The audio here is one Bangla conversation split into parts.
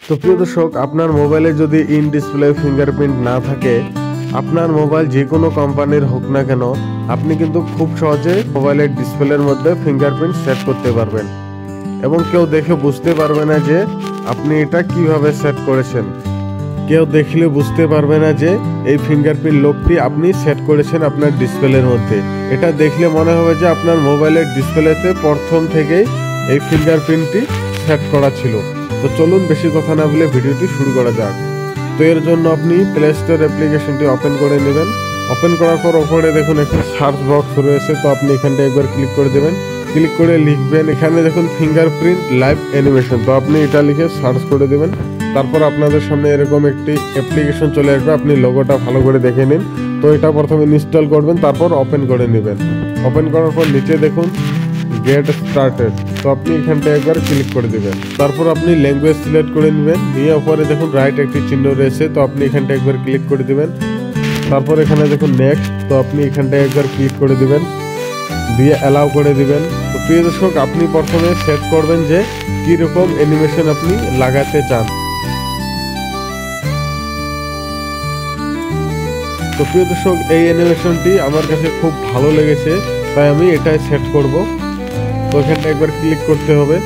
তো প্রিয় দর্শক, আপনার মোবাইলে যদি ইন ডিসপ্লে ফিঙ্গারপ্রিন্ট না থাকে, আপনার মোবাইল যে কোনো কোম্পানির হোক না কেন, আপনি কিন্তু খুব সহজে মোবাইলের ডিসপ্লের মধ্যে ফিঙ্গারপ্রিন্ট সেট করতে পারবেন এবং কেউ দেখে বুঝতে পারবে না যে আপনি এটা কিভাবে সেট করেছেন। কেউ দেখলে বুঝতে পারবে না যে এই ফিঙ্গারপ্রিন্ট লকটি আপনি সেট করেছেন আপনার ডিসপ্লের মধ্যে। এটা দেখলে মনে হবে যে আপনার মোবাইলের ডিসপ্লেতে প্রথম থেকেই এই ফিঙ্গারপ্রিন্টটি সেট করা ছিল। তো চলুন বেশি কথা না বলে ভিডিওটি শুরু করা যাক। তো এর জন্য আপনি প্লে স্টোর অ্যাপ্লিকেশনটি ওপেন করে নেবেন। ওপেন করার পর ওপরে দেখুন একটা সার্চ বক্স রয়েছে, তো আপনি এখানটা একবার ক্লিক করে দেবেন। ক্লিক করে লিখবেন, এখানে দেখুন ফিঙ্গারপ্রিন্ট লাইভ অ্যানিমেশন, তো আপনি এটা লিখে সার্চ করে দেবেন। তারপর আপনাদের সামনে এরকম একটি অ্যাপ্লিকেশন চলে আসবে, আপনি লোগোটা ভালো করে দেখে নিন। তো এটা প্রথমে ইনস্টল করবেন, তারপর ওপেন করে নেবেন। ওপেন করার পর নিচে দেখুন গেট স্টার্টেড, তো আপনি এখানটা একবার ক্লিক করে দেবেন। তারপর আপনি ল্যাঙ্গুয়েজ সিলেক্ট করে নেবেন, নিয়ে উপরে দেখুন রাইট একটি চিহ্ন রয়েছে, তো আপনি এখানটা একবার ক্লিক করে দেবেন। তারপর এখানে দেখুন নেক্সট, তো আপনি এখানটা একবার ক্লিক করে দিবেন, দিয়ে অ্যালাউ করে দিবেন। তো প্রিয় দর্শক, আপনি প্রথমে সেট করবেন যে কীরকম অ্যানিমেশন আপনি লাগাতে চান। তো প্রিয় দর্শক, এই অ্যানিমেশনটি আমার কাছে খুব ভালো লেগেছে, তাই আমি এটাই সেট করব। তো এখানটা একবার ক্লিক করতে হবে।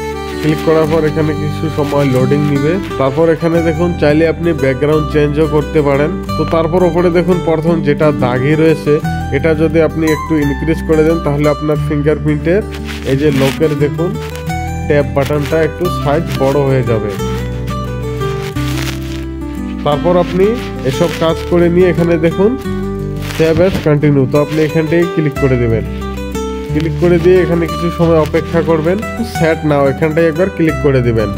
ক্লিক করার পর এখানে কিছু সময় লোডিং নিবে। তারপর এখানে দেখুন চাইলে আপনি ব্যাকগ্রাউন্ড চেঞ্জও করতে পারেন। তো তারপর ওপরে দেখুন প্রথম যেটা দাগি রয়েছে, এটা যদি আপনি একটু ইনক্রিজ করে দেন, তাহলে আপনার ফিঙ্গারপ্রিন্টের এই যে লকের দেখুন ট্যাপ বাটনটা একটু সাইজ বড় হয়ে যাবে। তারপর আপনি এসব কাজ করে নিয়ে এখানে দেখুন সেভ অ্যাজ কন্টিনিউ, তো আপনি এখানটাই ক্লিক করে দেবেন। ক্লিক করে দিয়ে এখানে কিছু সময় অপেক্ষা করবেন। সেট নাও এখানটায় একবার ক্লিক করে দিবেন।